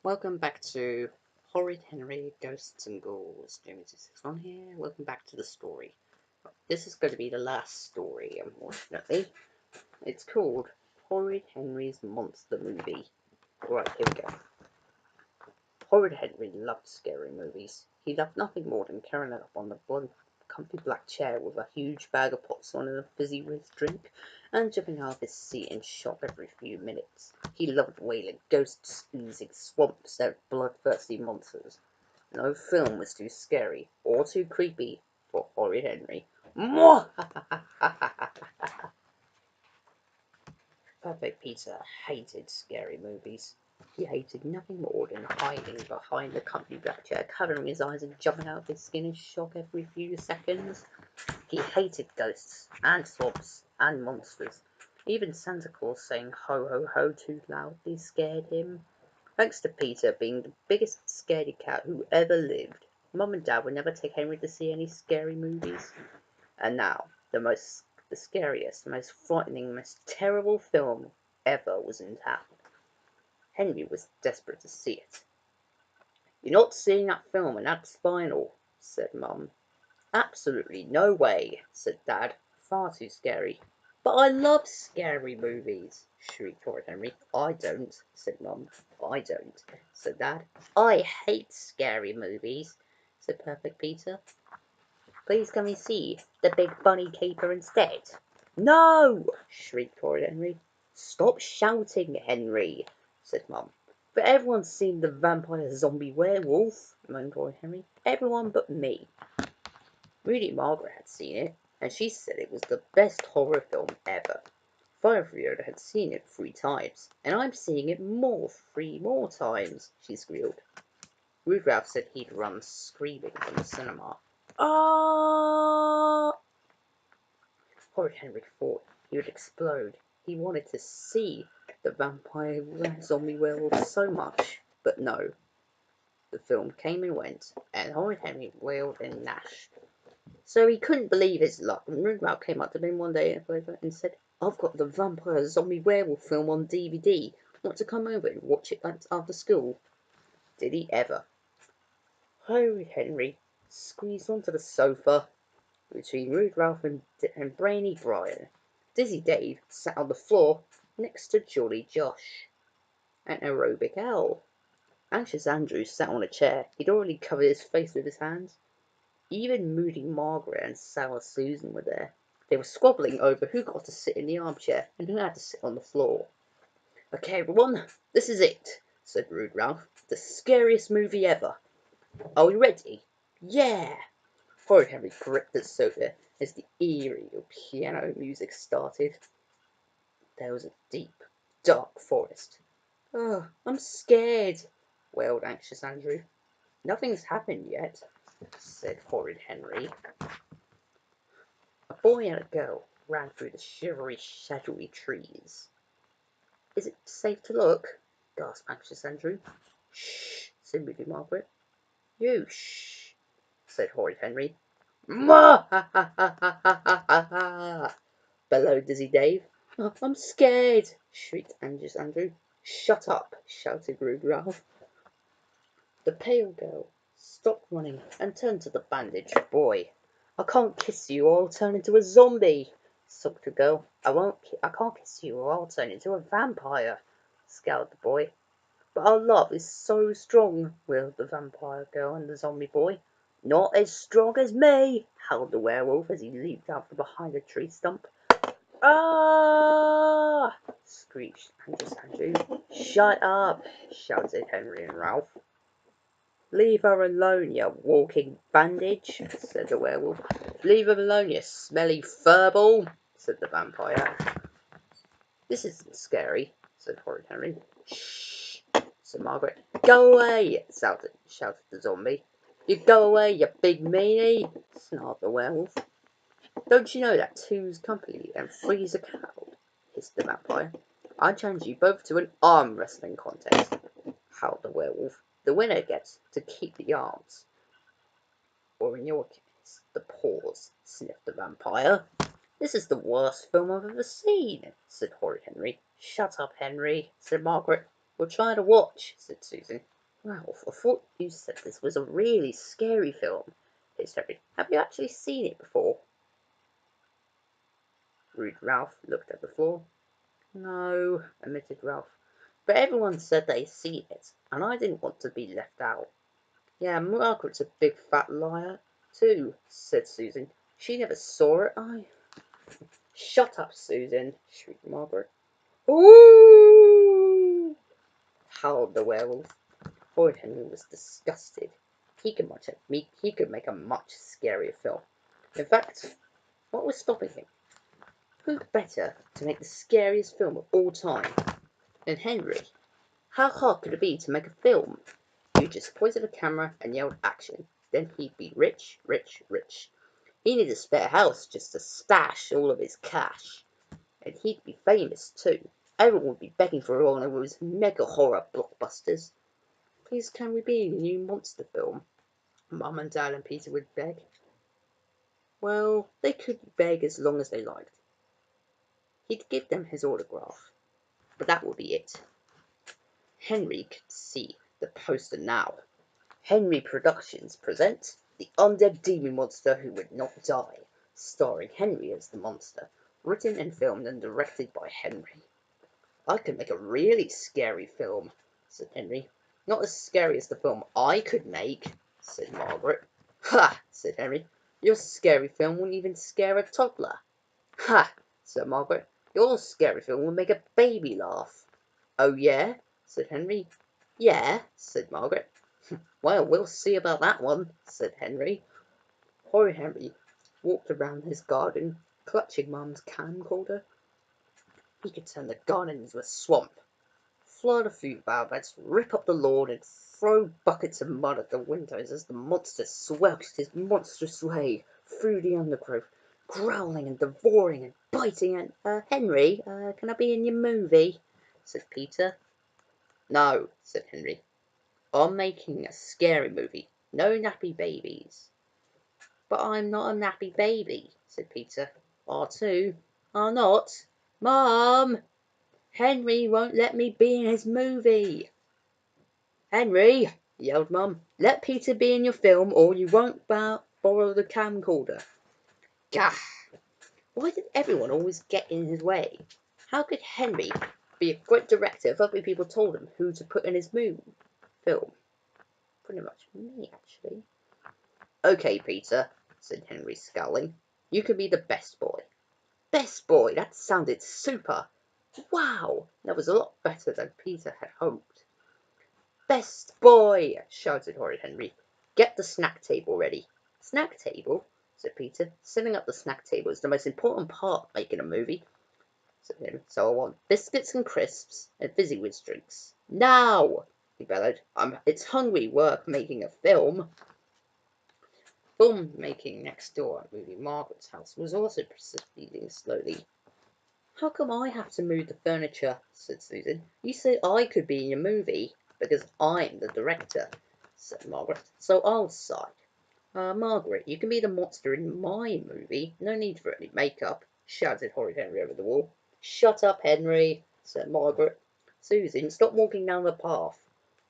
Welcome back to Horrid Henry, Ghosts and Ghouls. Jamie261 here. Welcome back to the story. This is going to be the last story, unfortunately. It's called Horrid Henry's Monster Movie. Right, here we go. Horrid Henry loved scary movies. He loved nothing more than curling up on the comfy black chair with a huge bag of popcorn and a fizzy whiz drink, and jumping out of his seat in shock every few minutes. He loved wailing ghosts, oozing swamps, and bloodthirsty monsters. No film was too scary or too creepy for Horrid Henry. Perfect Peter hated scary movies. He hated nothing more than hiding behind the comfy black chair, covering his eyes and jumping out of his skin in shock every few seconds. He hated ghosts and swamps and monsters. Even Santa Claus saying ho ho ho too loudly scared him. Thanks to Peter being the biggest scaredy cat who ever lived, Mum and Dad would never take Henry to see any scary movies. And now, the scariest, the most frightening, most terrible film ever was in town. Henry was desperate to see it. "You're not seeing that film, and that's final," said Mum. "Absolutely no way," said Dad. "Far too scary." "But I love scary movies," shrieked Horrid Henry. "I don't," said Mum. "I don't," said Dad. "I hate scary movies," said Perfect Peter. "Please can we see the big bunny caper instead?" "No!" shrieked Horrid Henry. "Stop shouting, Henry," said Mum. "But everyone's seen the vampire zombie werewolf," moaned Horrid Henry. "Everyone but me." Moody Margaret had seen it, and she said it was the best horror film ever. Firefield had seen it 3 times, and I'm seeing it 3 more times, she squealed. Rudolph said he'd run screaming from the cinema. Ah! Horrid Henry thought he would explode. He wanted to see the vampire zombie werewolf so much, but no. The film came and went, and Horrid Henry wailed and gnashed. So he couldn't believe his luck when Rudolph came up to him one day and said, "I've got the vampire zombie werewolf film on DVD. Want to come over and watch it after school?" Did he ever? Horrid Henry squeezed onto the sofa between Rudolph and Brainy Brian. Dizzy Dave sat on the floor next to Jolly Josh, an aerobic owl. Anxious Andrew sat on a chair. He'd already covered his face with his hands. Even Moody Margaret and Sour Susan were there. They were squabbling over who got to sit in the armchair and who had to sit on the floor. "Okay, everyone, this is it," said Rude Ralph. "The scariest movie ever. Are we ready?" "Yeah!" Horrid Henry gripped the sofa as the eerie piano music started. There was a deep, dark forest. "Oh, I'm scared," wailed Anxious Andrew. "Nothing's happened yet," said Horrid Henry. A boy and a girl ran through the shivery, shadowy trees. "Is it safe to look?" gasped Anxious Andrew. "Shh," said Moody Margaret. "You shh," said Horrid Henry. "Ma ha ha ha ha ha ha ha," bellowed Dizzy Dave. "Oh, I'm scared," shrieked Anxious Andrew. "Shut up," shouted Rude Ralph. The pale girl stopped running and turned to the bandaged boy. "I can't kiss you or I'll turn into a zombie," sobbed the girl. I can't kiss you or I'll turn into a vampire," scowled the boy. "But our love is so strong," wailed the vampire girl and the zombie boy. "Not as strong as me," howled the werewolf as he leaped out from behind a tree stump. "Ah!" screeched Anxious Andrew. "Shut up!" shouted Henry and Ralph. "Leave her alone, you walking bandage," said the werewolf. "Leave her alone, you smelly furball," said the vampire. "This isn't scary," said Horrid Henry. "Shh," said Margaret. "Go away," shouted the zombie. "You go away, you big meanie," snarled the werewolf. "Don't you know that two's company and three's a crowd?" hissed the vampire. "I challenge you both to an arm wrestling contest," howled the werewolf. "The winner gets to keep the arms. Or in your case, the paws," sniffed the vampire. "This is the worst film I've ever seen," said Horrid Henry. "Shut up, Henry," said Margaret. We'll try to watch, said Susan. Ralph, I thought you said this was a really scary film, hissed Henry. Have you actually seen it before? Rude Ralph looked at the floor. No, admitted Ralph, but everyone said they'd seen it, and I didn't want to be left out. Yeah, Margaret's a big fat liar, too, said Susan. She never saw it, Shut up, Susan, shrieked Margaret. Ooh! Howled the werewolf. Horrid Henry was disgusted. He could make a much scarier film. In fact, what was stopping him? Who better to make the scariest film of all time than Henry? How hard could it be to make a film? You just pointed a camera and yelled action. Then he'd be rich, rich, rich. He needed a spare house just to stash all of his cash. And he'd be famous too. Everyone would be begging for one of his mega horror blockbusters. Please, can we be in a new monster film? Mum and Dad and Peter would beg. Well, they could beg as long as they liked. He'd give them his autograph. But that would be it. Henry could see the poster now. Henry Productions present The Undead Demon Monster Who Would Not Die, starring Henry as the monster, written and filmed and directed by Henry. I could make a really scary film, said Henry. Not as scary as the film I could make, said Margaret. Ha, said Henry. Your scary film wouldn't even scare a toddler. Ha, said Margaret. Your scary film would make a baby laugh. Oh, yeah, said Henry. Yeah, said Margaret. Well, we'll see about that one, said Henry. Horrid Henry walked around his garden, clutching Mum's camcorder. He could turn the garden into a swamp, flood a few beds, rip up the lawn, and throw buckets of mud at the windows as the monster slouched his monstrous way through the undergrowth, growling and devouring and biting. And Henry, can I be in your movie? Said Peter. No, said Henry. I'm making a scary movie. No nappy babies. But I'm not a nappy baby, said Peter. Are too. Are not. Mum! Henry won't let me be in his movie. Henry, yelled Mum, let Peter be in your film or you won't borrow the camcorder. Gah! Why did everyone always get in his way? How could Henry be a great director if other people told him who to put in his film? Pretty much me, actually. Okay, Peter, said Henry, scowling. You can be the best boy. Best boy, that sounded super. Wow, that was a lot better than Peter had hoped. Best boy, shouted Horrid Henry. Get the snack table ready. Snack table, said Peter. Setting up the snack table is the most important part of making a movie. So I want biscuits and crisps and fizzy whiz drinks. Now, he bellowed. It's hungry work making a film. Film making next door at movie Margaret's house was also proceeding slowly. How come I have to move the furniture? Said Susan. You said I could be in your movie because I'm the director, said Margaret. So I'll decide. Margaret, you can be the monster in my movie. No need for any makeup, shouted Horrid Henry over the wall. Shut up, Henry, said Margaret. Susan, stop walking down the path.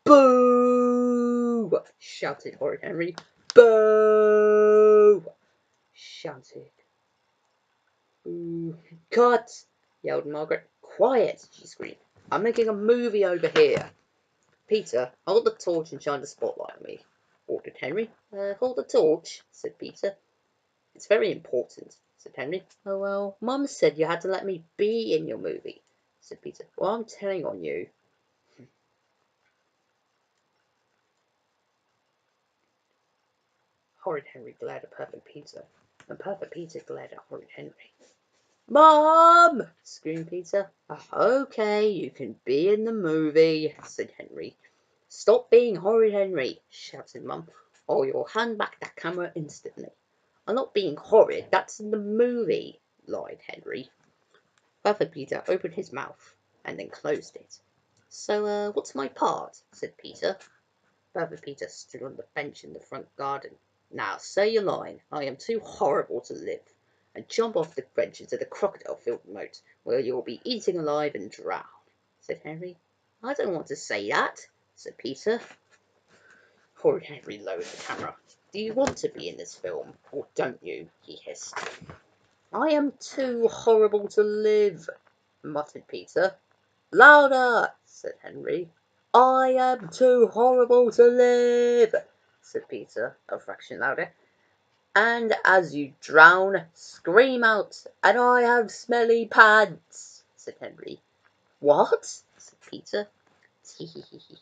Boo! Shouted Horrid Henry. Boo! Shouted. Cut! Yelled Margaret. Quiet! She screamed. I'm making a movie over here. Peter, hold the torch and shine the spotlight on me, ordered Henry. Hold the torch, said Peter. It's very important, said Henry. Oh, well, Mum said you had to let me be in your movie, said Peter. Well, I'm telling on you. Horrid Henry glared at Perfect Peter, and Perfect Peter glared at Horrid Henry. Mum! Screamed Peter. Okay, you can be in the movie, said Henry. Stop being Horrid Henry, shouted Mum, or you'll hand back that camera instantly. I'm not being horrid, that's in the movie, lied Henry. Perfect Peter opened his mouth and then closed it. So, what's my part? Said Peter. Perfect Peter stood on the bench in the front garden. Now, say your line. I am too horrible to live. And jump off the bench into the crocodile-filled moat, where you'll be eaten alive and drowned, said Henry. I don't want to say that, said Peter. Horrid Henry lowered the camera. Do you want to be in this film, or don't you? He hissed. I am too horrible to live, muttered Peter. Louder, said Henry. I am too horrible to live, said Peter, a fraction louder. And as you drown, scream out, and I have smelly pants, said Henry. What? said Peter. Tee-hee-hee-hee,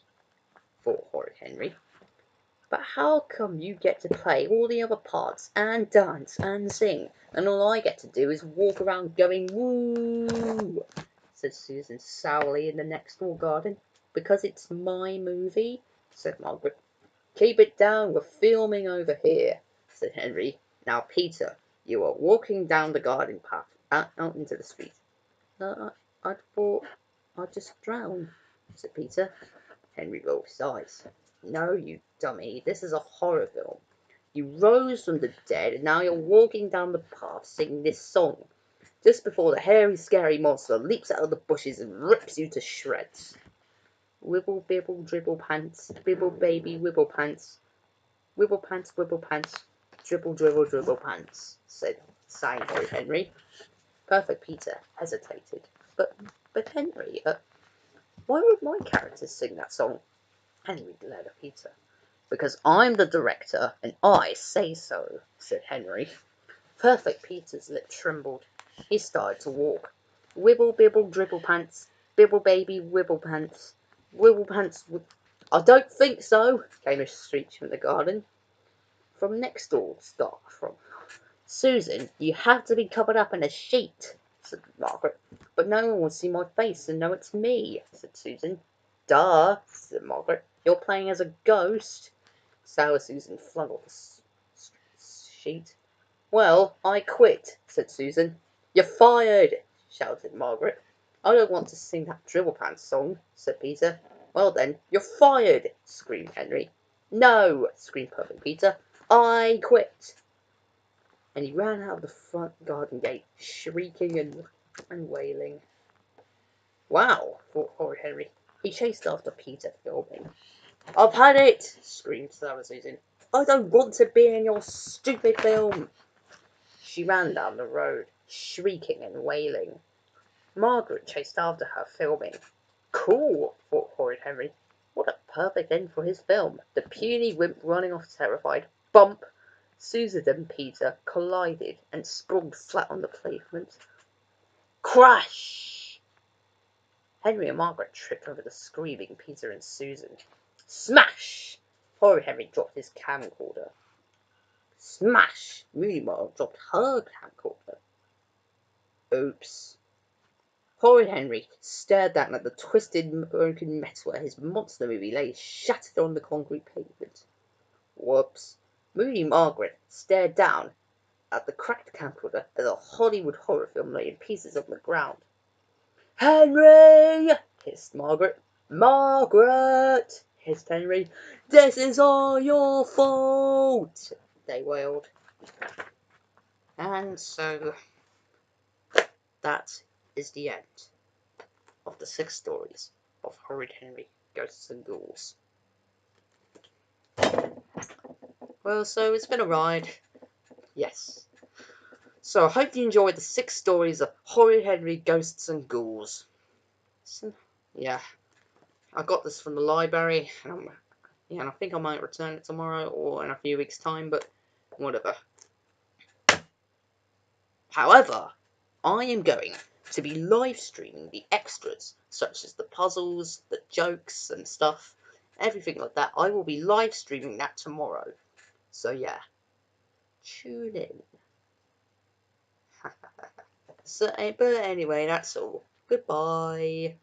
thought Horrid Henry. But how come you get to play all the other parts and dance and sing, and all I get to do is walk around going woo? Said Susan sourly in the next door garden. Because it's my movie, said Margaret. Keep it down, we're filming over here, said Henry. Now, Peter, you are walking down the garden path out into the street. I thought I'd just drown, said Peter. Henry rolled his eyes. No, you dummy, this is a horror film. You rose from the dead, and now you're walking down the path singing this song, just before the hairy, scary monster leaps out of the bushes and rips you to shreds. Wibble, bibble, dribble pants, bibble baby, wibble pants, wibble pants, wibble pants, dribble, dribble, dribble pants, sang Horrid Henry. Perfect Peter hesitated. But Henry, why would my characters sing that song? Henry glared at Peter. Because I'm the director, and I say so, said Henry. Perfect Peter's lip trembled. He started to walk. Wibble, bibble, dribble pants, bibble baby, wibble pants, wibble pants. I don't think so, came a screech from the garden. From next door, from Susan, you have to be covered up in a sheet, said Margaret. But no one will see my face and know it's me, said Susan. Duh, said Margaret. You're playing as a ghost. Sour Susan flung off the sheet. Well, I quit, said Susan. You're fired, shouted Margaret. I don't want to sing that dribble pants song, said Peter. Well then, you're fired, screamed Henry. No, screamed Perfect Peter. I quit. And he ran out of the front garden gate, shrieking and wailing. Wow, thought Horrid Henry. He chased after Peter, filming. I've had it, screamed Sour Susan. I don't want to be in your stupid film. She ran down the road, shrieking and wailing. Margaret chased after her, filming. Cool, thought Horrid Henry. What a perfect end for his film. The puny wimp running off terrified. Bump! Susan and Peter collided and sprawled flat on the pavement. Crash! Henry and Margaret tripped over the screaming Peter and Susan. Smash! Horrid Henry dropped his camcorder. Smash! Moody Margaret dropped her camcorder. Oops. Horrid Henry stared down at the twisted, broken metal where his monster movie lay shattered on the concrete pavement. Whoops. Moody Margaret stared down at the cracked camcorder as a Hollywood horror film lay in pieces on the ground. Henry! hissed Margaret. Margaret! hissed Henry. This is all your fault! They wailed. And so that is the end of the 6 stories of Horrid Henry, Ghosts and Ghouls. Well, so it's been a ride. Yes. So I hope you enjoyed the 6 stories of Horrid Henry, Ghosts and Ghouls. So, yeah. I got this from the library, and I think I might return it tomorrow or in a few weeks' time, but whatever. However, I am going to be live streaming the extras, such as the puzzles, the jokes and stuff, everything like that. I will be live streaming that tomorrow. So yeah, tune in. So, but anyway, that's all. Goodbye.